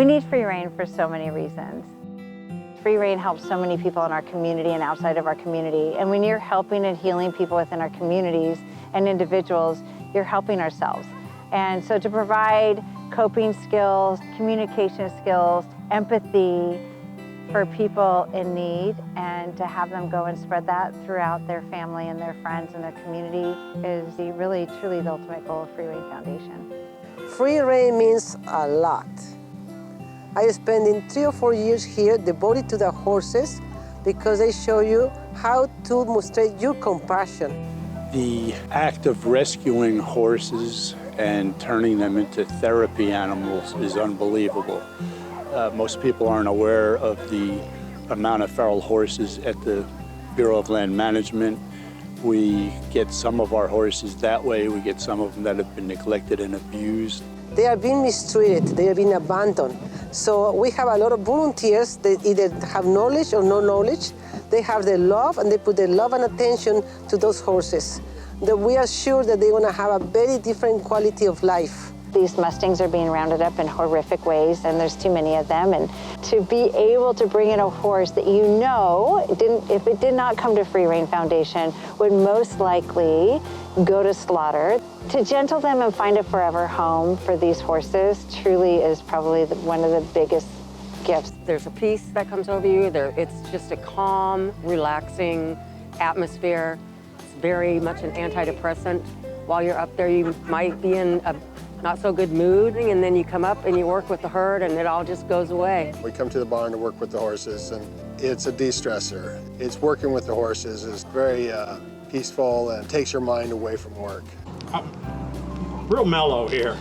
We need Free Rein for so many reasons. Free Rein helps so many people in our community and outside of our community. And when you're helping and healing people within our communities and individuals, you're helping ourselves. And so to provide coping skills, communication skills, empathy for people in need, and to have them go and spread that throughout their family and their friends and their community is really, truly the ultimate goal of Free Rein Foundation. Free Rein means a lot. I spent 3 or 4 years here devoted to the horses because they show you how to demonstrate your compassion. The act of rescuing horses and turning them into therapy animals is unbelievable. Most people aren't aware of the amount of feral horses at the Bureau of Land Management. We get some of our horses that way. We get some of them that have been neglected and abused. They are being mistreated, they are being abandoned. So we have a lot of volunteers that either have knowledge or no knowledge. They have their love and they put their love and attention to those horses. That we are sure that they're gonna have a very different quality of life. These Mustangs are being rounded up in horrific ways, and there's too many of them. And to be able to bring in a horse that you know, if it did not come to Free Rein Foundation, would most likely go to slaughter. To gentle them and find a forever home for these horses truly is probably one of the biggest gifts. There's a peace that comes over you. It's just a calm, relaxing atmosphere. It's very much an antidepressant. While you're up there, you might be in a not so good mood, and then you come up and you work with the herd and it all just goes away. We come to the barn to work with the horses, and it's a de-stressor. It's working with the horses is very peaceful and takes your mind away from work. Real mellow here.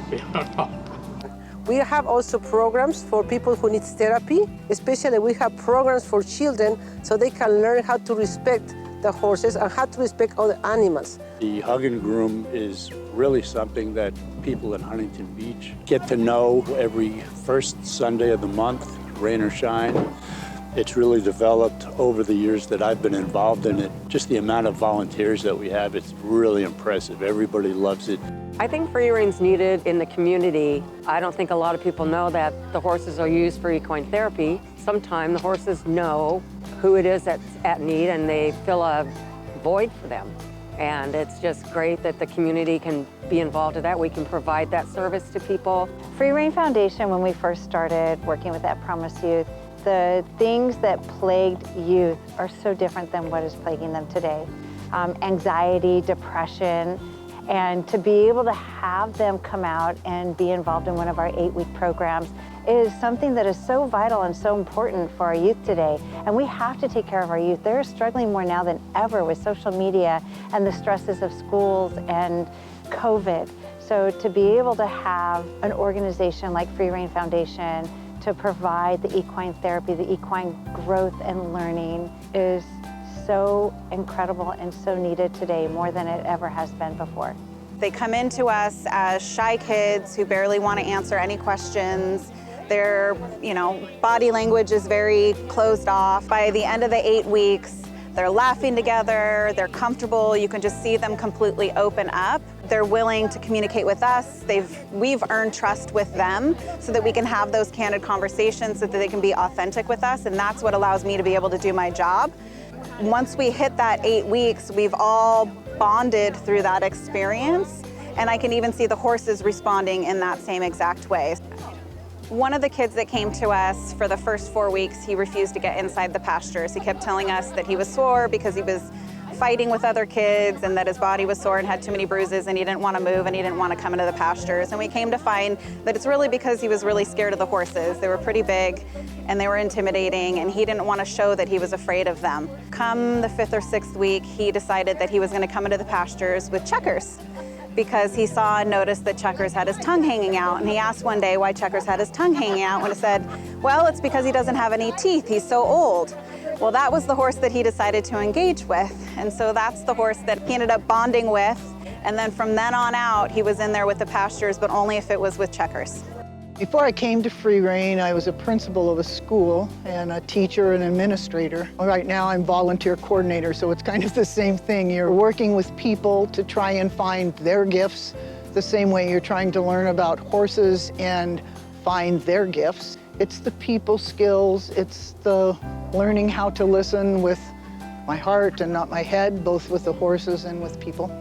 We have also programs for people who need therapy, especially we have programs for children so they can learn how to respect the horses and how to respect other animals. The Hug and Groom is really something that people in Huntington Beach get to know every first Sunday of the month, rain or shine. It's really developed over the years that I've been involved in it. Just the amount of volunteers that we have, it's really impressive. Everybody loves it. I think Free Rein's needed in the community. I don't think a lot of people know that the horses are used for equine therapy. Sometimes the horses know who it is that's at need and they fill a void for them. And it's just great that the community can be involved in that. We can provide that service to people. Free Rein Foundation, when we first started working with that Promise Youth, the things that plagued youth are so different than what is plaguing them today. Anxiety, depression, and to be able to have them come out and be involved in one of our 8-week programs is something that is so vital and so important for our youth today. And we have to take care of our youth. They're struggling more now than ever with social media and the stresses of schools and COVID. So to be able to have an organization like Free Rein Foundation to provide the equine therapy, the equine growth and learning is so incredible and so needed today, more than it ever has been before. They come into us as shy kids who barely want to answer any questions. Their, body language is very closed off. By the end of the 8 weeks, they're laughing together, they're comfortable, you can just see them completely open up. They're willing to communicate with us. We've earned trust with them so that we can have those candid conversations so that they can be authentic with us, and that's what allows me to be able to do my job. Once we hit that 8 weeks, we've all bonded through that experience, and I can even see the horses responding in that same exact way. One of the kids that came to us for the first 4 weeks, he refused to get inside the pastures. He kept telling us that he was sore because he was fighting with other kids and that his body was sore and had too many bruises and he didn't want to move and he didn't want to come into the pastures. And we came to find that it's really because he was really scared of the horses. They were pretty big and they were intimidating and he didn't want to show that he was afraid of them. Come the 5th or 6th week, he decided that he was going to come into the pastures with Checkers, because he saw and noticed that Checkers had his tongue hanging out. And he asked one day why Checkers had his tongue hanging out, and he said, well, it's because he doesn't have any teeth, he's so old. Well, that was the horse that he decided to engage with. And so that's the horse that he ended up bonding with. And then from then on out, he was in there with the pastures, but only if it was with Checkers. Before I came to Free Rein, I was a principal of a school and a teacher and administrator. Right now I'm volunteer coordinator, so it's kind of the same thing. You're working with people to try and find their gifts the same way you're trying to learn about horses and find their gifts. It's the people skills, it's the learning how to listen with my heart and not my head, both with the horses and with people.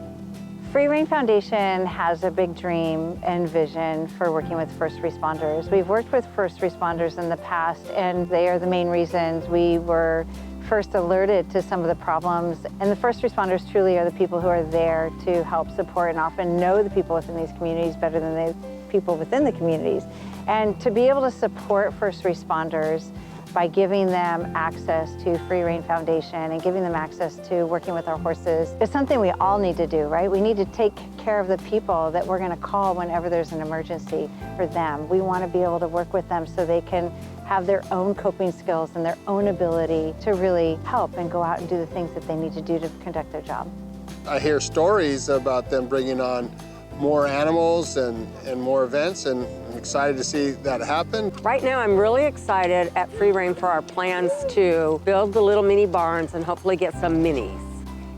Free Rein Foundation has a big dream and vision for working with first responders. We've worked with first responders in the past, and they are the main reasons we were first alerted to some of the problems. And the first responders truly are the people who are there to help support and often know the people within these communities better than the people within the communities. And to be able to support first responders by giving them access to Free Rein Foundation and giving them access to working with our horses is something we all need to do, right? We need to take care of the people that we're going to call whenever there's an emergency for them. We want to be able to work with them so they can have their own coping skills and their own ability to really help and go out and do the things that they need to do to conduct their job. I hear stories about them bringing on more animals and more events, and I'm excited to see that happen. Right now, I'm really excited at Free Rein for our plans to build the little mini barns and hopefully get some minis.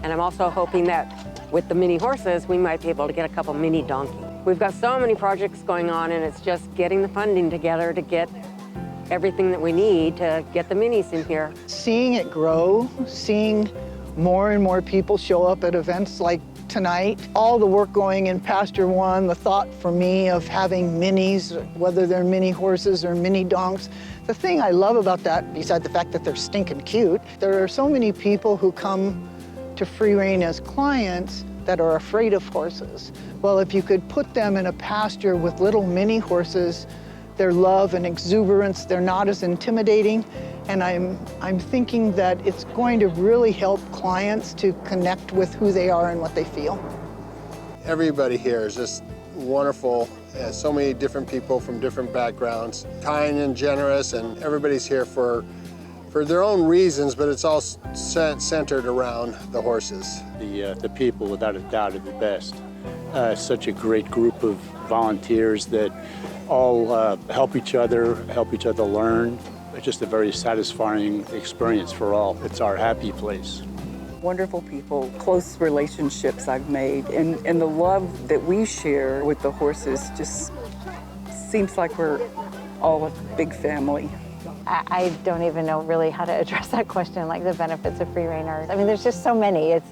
And I'm also hoping that with the mini horses, we might be able to get a couple mini donkeys. We've got so many projects going on, and it's just getting the funding together to get everything that we need to get the minis in here. Seeing it grow, seeing more and more people show up at events like tonight, all the work going in Pasture One, the thought for me of having minis, whether they're mini horses or mini donks. The thing I love about that, besides the fact that they're stinking cute, there are so many people who come to Free Rein as clients that are afraid of horses. Well, if you could put them in a pasture with little mini horses, their love and exuberance, they're not as intimidating. And I'm thinking that it's going to really help clients to connect with who they are and what they feel. Everybody here is just wonderful. So many different people from different backgrounds, kind and generous, and everybody's here for their own reasons, but it's all centered around the horses. The people, without a doubt, are the best. Such a great group of volunteers that all help each other learn. It's just a very satisfying experience for all. It's our happy place. Wonderful people, close relationships I've made, and the love that we share with the horses just seems like we're all a big family. I don't even know really how to address that question, like the benefits of Free Reiners. I mean, there's just so many. It's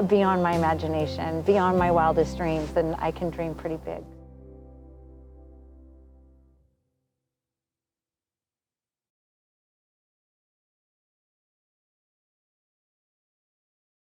beyond my imagination, beyond my wildest dreams, and I can dream pretty big.